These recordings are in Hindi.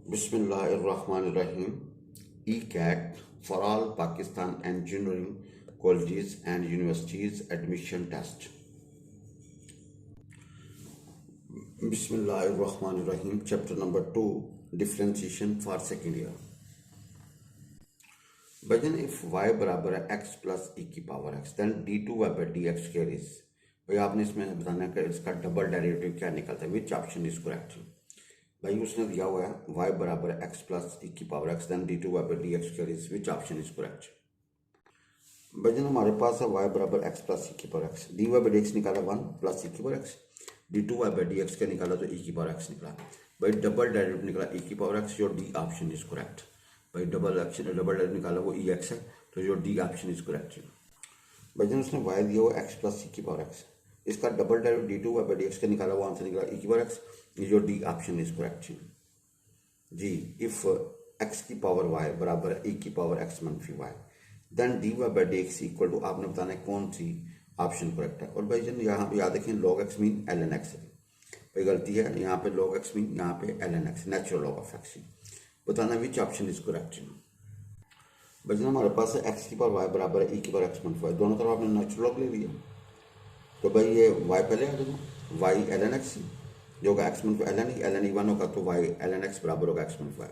Bismillahirrahmanirrahim. ECAT for all Pakistan engineering colleges and universities admission test. Bismillahirrahmanirrahim. Chapter number 2, differentiation for second year. Bhajan, if y बराबर है x प्लस e की power x, then d2y by dx square is, भाई आपने इसमें बताना है कि इसका डबल डेरिवेटिव क्या निकलता है, विच ऑप्शन इज करेक्ट। भाई उसने दिया हुआ है y बराबर x प्लस e की power x, then d2y by dx square is, which option is correct. भाई हमारे पास है y बराबर x प्लस e की power x, dy by dx निकाला 1 प्लस e की power x, d2y by dx का निकाला तो e की पावर x निकला। भाई डबल डेरिवेटिव निकला e की power x, your D option is correct. भाई डबल डेरिवेटिव निकाला वो ई एक्स है, तो your D option is correct. भाई जब उसने y दिया हुआ x प्लस e की पावर x, इसका double derivative d two y by D x का निकाला, वो आंसर निकला e की power x, your D option is correct जी। इफ x की पावर y बराबर है e की पावर x मनफी y, then D Y by D x equal to, आपने बताना है कौन सी ऑप्शन करेक्ट है। और भाई जन यहाँ पे याद रखें log x mean l N x है, भाई गलती है, यहाँ पे log x मीन यहाँ पे l N x, natural log of x, बताना विच ऑप्शन इज करेक्ट। भाई हमारे पास है x की पावर y बराबर है e की पावर x मनफी y, दोनों तरफ आपने नेचुरल लॉग ले लिया, तो भाई ये y पहले आ जाएगा, y एल एन एक्स जो होगा x मनफी एल एन ई वन होगा, तो y एल एन एक्स बराबर होगा x मनफी y।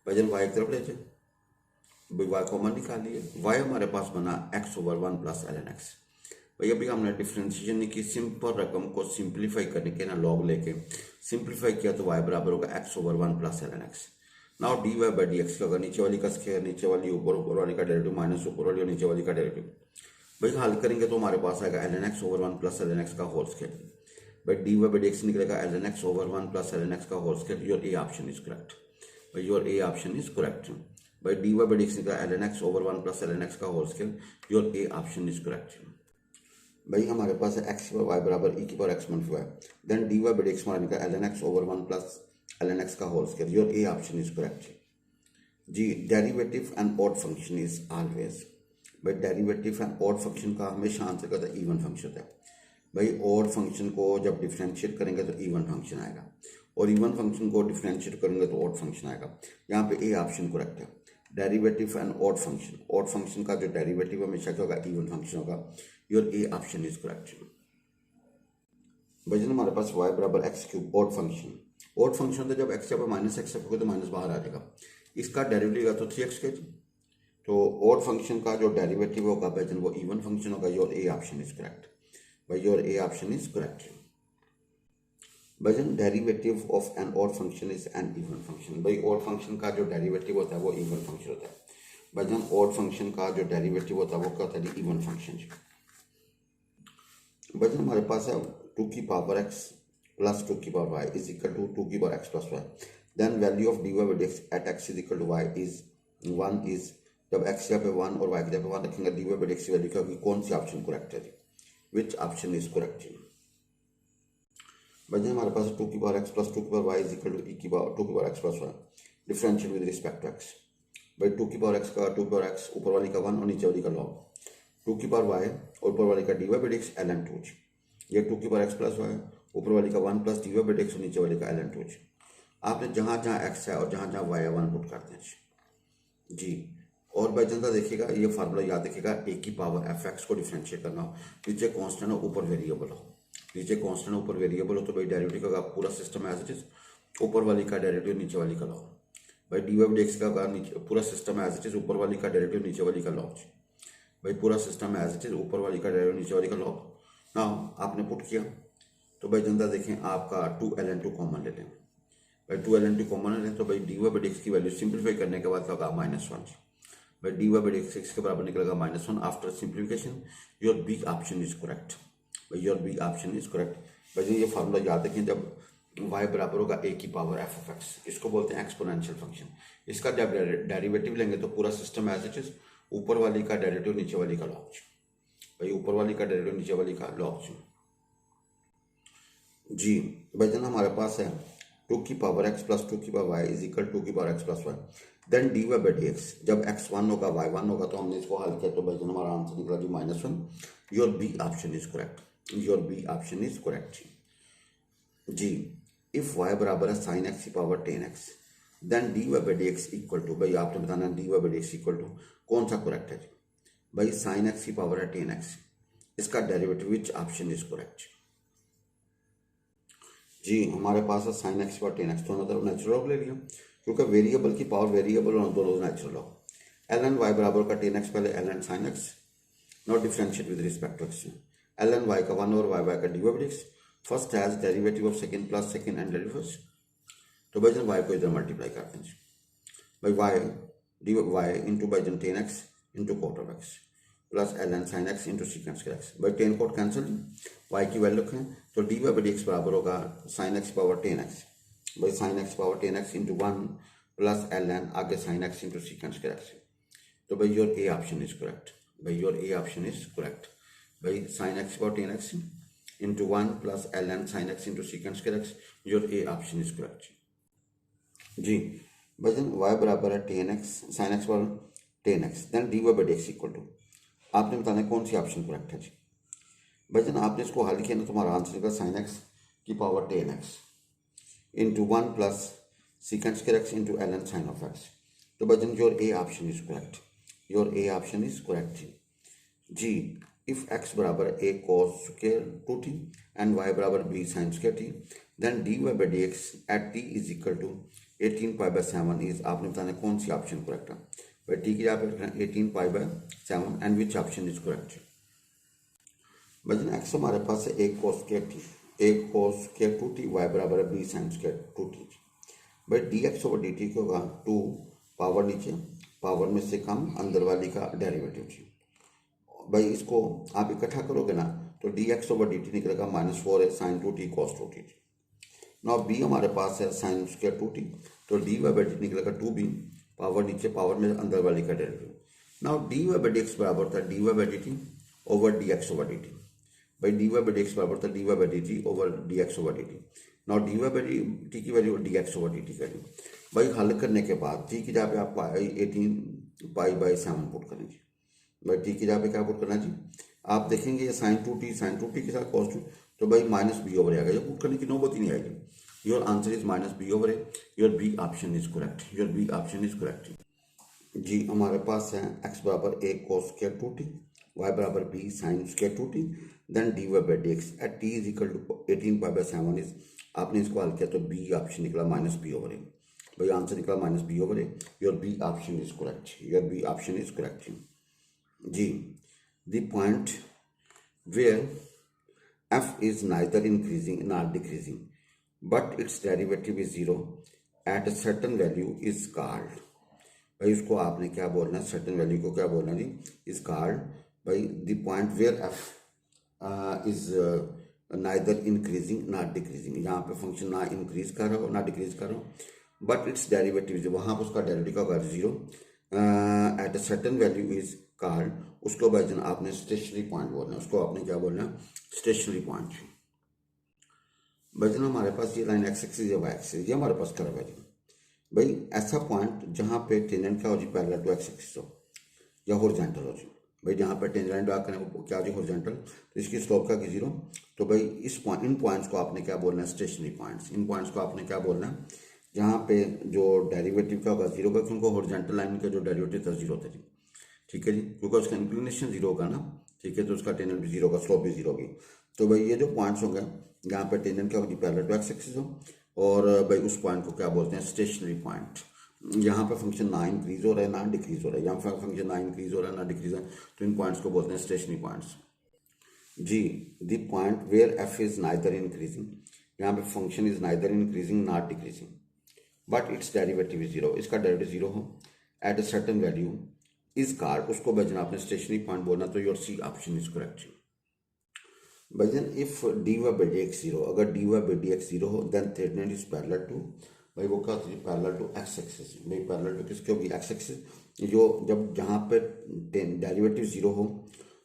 भाई जन y एक तरफ ले जाए, भाई y कॉमन निकाल लिए, y हमारे पास बना x over 1 plus L N x. भाई अभी हमने डिफ्रेंशिएशन नहीं की, सिंपल रकम को सिंप्लीफाई करने के ना लॉग लेके सिंप्लीफाई किया, तो y बराबर होगा x over 1 plus L N x. Now d Y by D x का होगा नीचे वाली का स्क्वायर, नीचे वाली ऊपर, ऊपर वाली का डेरिवेटिव माइनस ऊपर वाली और नीचे वाली का डेरिवेटिव। भाई हल करेंगे तो हमारे पास आएगा L N X over 1 plus L N X का होल स्क्वायर। भाई D Y by D X निकलेगा L N X over 1 plus L N X का whole square, your A option is correct. भाई your A option is correct. भाई D Y by D X निकला L N X over 1 plus L N X का whole square, your A option is correct. भाई हमारे पास है एक्स वाई बराबर ई की पावर एक्स मनफी Y, then D Y by D X हमारा निकला L N X over 1 plus L N X का whole square, your A option is correct जी। Derivative and odd function is always, भाई डेरिवेटिव एंड ऑड फंक्शन का हमेशा आंसर करता है इवन फंक्शन होता है। भाई ऑड फंक्शन को जब डिफरेंशिएट करेंगे तो इवन फंक्शन आएगा, और इवन फंक्शन को डिफरेंशिएट करेंगे तो ऑड फंक्शन आएगा। यहाँ पे ए ऑप्शन करेक्ट है। डेरिवेटिव एंड ऑड फंक्शन का जो डेरिवेटिव हमेशा क्या होगा, इवन फंक्शन होगा, your A option is correct. भाई हमारे पास y बराबर एक्स क्यूब ऑड फंक्शन होता है, जब एक्स यहाँ पर माइनस एक्स रखोगे तो माइनस बाहर आ जाएगा, इसका डेरिवेटिव तो 3x के, तो ऑड फंक्शन का जो डेरिवेटिव होगा भाईजन वो इवन फंक्शन होगा, your A option is correct. भाई your A option is correct. भाईजन derivative of an odd function is an even function, भाई ऑड फंक्शन का जो डेरिवेटिव होता है वो इवन फंक्शन होता है। भाईजन ऑड फंक्शन का जो डेरिवेटिव होता है वो क्या होता है, इवन फंक्शन। भाईजन हमारे पास है 2 की पावर x प्लस 2 की power y is equal to 2 की power x plus y, then value of d Y by D x at x is equal to y is 1 is, जब x यहाँ पे 1 और y की जगह 1 रखेंगे, d Y by D x की वैल्यू क्या होगी, कौन सी ऑप्शन करेक्ट है, विच ऑप्शन इज करेक्ट। भाई हमारे पास 2 की पावर x प्लस 2 की power y is equal to e की पावर 2 की power x plus y, differentiate with respect to x। भाई 2 की पावर x का 2 की पावर x ऊपर वाली का 1 और नीचे वाली का लॉग, 2 की पावर y और ऊपर वाली का d Y by D x l n two, ये 2 की पावर x प्लस y ऊपर वाली का 1 plus d Y by D x और नीचे वाली का एल एन टू। आपने जहाँ जहाँ x है और जहाँ जहाँ y है 1 पुट करते हैं जी। और भाई जनता देखिएगा ये फार्मूला याद रखिएगा, ए की पावर एफ एक्स को डिफरेंशिएट करना हो, नीचे कांस्टेंट हो ऊपर वेरिएबल हो, नीचे कांस्टेंट ऊपर वेरिएबल हो, तो भाई डेरिवेटिव का पूरा सिस्टम एज इट इज, ऊपर वाली का डेरिवेटिव नीचे वाली का लॉग। भाई D Y by D x का नीचे पूरा सिस्टम एज इट इज, ऊपर वाली का डेरिवेटिव नीचे वाली का लॉग। भाई पूरा सिस्टम एज इट इज, ऊपर वाली का डेरिवेटिव नीचे वाली का लॉग। ना आपने पुट किया तो भाई जनता देखें आपका 2ln2 कॉमन ले लें, भाई 2ln2 कॉमन ले लें, तो भाई D Y by D x की वैल्यू सिंप्लीफाई करने के बाद क्या होगा, -1। भाई D Y by D X के बराबर निकलेगा -1 after simplification, your B option is correct. भाई your B option is correct. भाई ये फार्मूला याद रखें, जब y बराबर होगा a की पावर f ऑफ x, इसको बोलते हैं एक्सपोनेंशियल फंक्शन, इसका जब डेरिवेटिव लेंगे तो पूरा सिस्टम एज इट इज, ऊपर वाली का डेरिवेटिव नीचे वाली का लॉग। भाई ऊपर वाली का डेरिवेटिव नीचे वाली का लॉग जी। भाईजन हमारे पास है 2 की पावर x प्लस 2 की पावर y इज इक्वल 2 की power x plus y, then D Y by D x, जब x 1 होगा y 1 होगा, तो हमने इसको हल किया, तो भाईजन हमारा आंसर निकला जी -1, your B option is correct, your B option is correct जी। इफ y बराबर है साइन x की power 10x, then D Y by D x equal to, भाई आपने बताना D Y by D x equal to कौन सा करेक्ट है जी? भाई साइन एक्स की पावर है टेन एक्स, इसका derivative which option is correct जी? हमारे पास है sine X power ten x, दोनों तरफ नेचुरल लॉग ले लिया, क्योंकि वेरिएबल की पावर वेरिएबल और दोनों natural log. L n y बराबर का टेन एक्स, पहले l N sine x, not differentiate with respect to x. L n y का वन और वाई का d Y by x, first has derivative of second plus second and derivative first. तो भाई जन वाई को इधर मल्टीप्लाई करते हैं भाई, Y D Y into by जन ten x into cot of X plus L N sine X into सीकेंस के एक्स। भाई टेन कोट कैंसिल, वाई की वैल्यू रखें तो D Y by D x बराबर होगा sine X power ten X, भाई sine X power ten x into one plus L N आगे साइन एक्स इंटू सीकेंस के एक्स। तो भाई your A option is correct, भाई your A option is correct. भाई sine X power ten x into one plus L N sine X into सीकेंस के X, your A option is correct जी। भजन y बराबर है टेन एक्स साइन एक्स पर ten X, then D Y by D x equal to, आपने बताना है कौन सी ऑप्शन करेक्ट है जी? भजन आपने इसको हल किया ना, तुम्हारा आंसर निकला साइन एक्स की power ten x into one plus sequence के x into l N sine of x. तो भजन your A option is correct, your A option is correct जी। इफ एक्स बराबर a cos square two t and y बराबर b sine square t, then D Y by D x at t is equal to 18π/7 is, आपने बताना कौन सी ऑप्शन करेक्ट है? भाई टी की जगह पे 18π/7 and which option is correct? भजन एक्स हमारे पास है एक कोस स्क्वायर टी, एक cos square two t, y बराबर है b sine square two t. भाई d x over d t को होगा टू पावर नीचे पावर में से कम अंदर वाली का डेरिवेटिव जी। भाई इसको आप इकट्ठा करोगे ना तो d x over d t निकलेगा -4 है sine two t cos two t. Now b हमारे पास है साइन स्क्वायर टू टी, तो डी वाई बाई डी निकलेगा टू बी पावर नीचे पावर में अंदर वाली का derivative. Now d Y by D x बराबर था d Y by d t over d x over d t. भाई D Y by D x बराबर था d Y by d t over d x over d t. Now d Y by d t की value d x over d t करें। भाई हल करने के बाद टी की जगह पे आप 18π/7 पुट करेंगे। भाई टी की जगह पे क्या पुट करना जी? आप देखेंगे ये साइन टू टी के साथ कॉस टू, तो भाई माइनस बी ओवर आएगा, ये पुट करने की नौबत ही नहीं आएगी। Your answer is -b/a, your B option is correct, your B option is correct जी। हमारे पास है x बराबर a cos square two t, y बराबर b sine square two t, then D Y by D x at t is equal to 18π/7 is, आपने इसको हल किया तो बी ऑप्शन निकला -b/a। भाई आंसर निकला -b/a, your B option is correct, your B option is correct जी। The point where f is neither increasing nor decreasing but its derivative is 0 at a certain value is called, भाई उसको आपने क्या बोलना है, certain value को क्या बोलना जी? is called, भाई the point where f is neither increasing nor decreasing, यहाँ पे फंक्शन ना इंक्रीज कर रहा हो ना डिक्रीज कर रहा हो, बट इट्स डेरिवेटिव जो वहाँ पर उसका डेरिवेटिव का होगा 0 eight a certain value is called, उसको भाई जन आपने स्टेशनरी पॉइंट बोलना है, उसको आपने क्या बोलना है? Stationary point. भाई हमारे पास ये लाइन एक्स एक्सिस या वाई एक्सिस ये हमारे पास कर्व है जी। भाई ऐसा पॉइंट जहाँ पे टेंजेंट क्या हो जी? पैरेलल टू एक्स एक्सिस हो या हॉरिजॉन्टल हो जी। भाई जहाँ पे टेंजेंट ड्रा करें वो क्या हो जी? हॉरिजॉन्टल, तो इसकी स्लोप का 0। तो भाई इस पॉइंट इन पॉइंट्स को आपने क्या बोलना है? Stationery points. इन पॉइंट्स को आपने क्या बोलना है? जहाँ पे जो डेरिवेटिव का होगा 0 का, क्योंकि हॉरिजॉन्टल लाइन का जो डेरिवेटिव था 0 था जी, ठीक है जी, क्योंकि उसका इंक्लिनेशन 0 होगा ना, ठीक है, तो उसका टेंजेंट भी 0 का, स्लोप भी 0 होगी। तो भाई ये जो पॉइंट्स होंगे यहाँ पे टेंजेंट क्या होगी? पैरेलल टू एक्स एक्सिस हो, और भाई उस पॉइंट को क्या बोलते हैं? Stationary point. यहाँ पे फंक्शन ना इंक्रीज हो रहा है ना डिक्रीज हो रहा है, यहाँ पे फंक्शन ना इंक्रीज हो रहा है ना डिक्रीज हो रहा है, तो इन पॉइंट्स को बोलते हैं स्टेशनरी पॉइंट्स जी। The point where f is neither increasing, यहाँ पे function is neither increasing not decreasing but its derivative is 0, इसका डेरिवेटिव 0 हो at a certain value is called, उसको भजन आपने स्टेशनरी पॉइंट बोलना, तो your C option is correct भजन। If d Y by D x 0, अगर d Y by D x 0 हो then tangent is parallel to, भाई वो क्या होती है? Parallel to x axis. भाई पैरेलल टू किसके होगी? X axis. जो जब जहाँ पे डेरिवेटिव 0 हो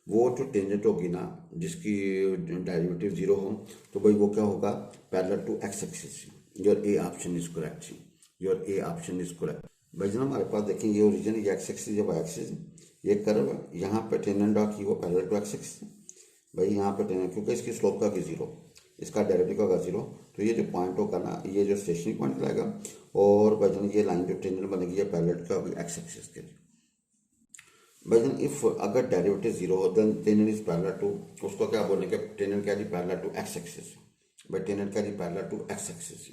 वो जो टेंजेंट होगी ना जिसकी डेरिवेटिव 0 हो, तो भाई वो क्या होगा? Parallel to x axis. Your A option is correct, your A option is correct. भाई जब हमारे पास देखेंगे ये ओरिजिन ये एक्स एक्सिस या वाई एक्सिस, ये कर्व यहाँ पे टेंजेंट ड्रा की वो पैरेलल टू एक्स एक्सिस। भाई यहाँ पे टेंजेंट, क्योंकि इसकी स्लोप का 0, इसका डेरिवेटिव का 0, तो ये जो पॉइंट होगा ना ये जो स्टेशनरी पॉइंट कहलाएगा, और भाईजान ये लाइन जो टेंजेंट बनेगी ये पैरेलल का अभी एक्स एक्सिस के लिए। भाईजान इफ अगर डेरिवेटिव जीरो हो then tangent is parallel to, उसको क्या बोलेंगे, टेंजेंट क्या जी पैरेलल टू एक्स एक्सिस, भाई टेंजेंट क्या जी पैरेलल टू एक्स एक्सिस।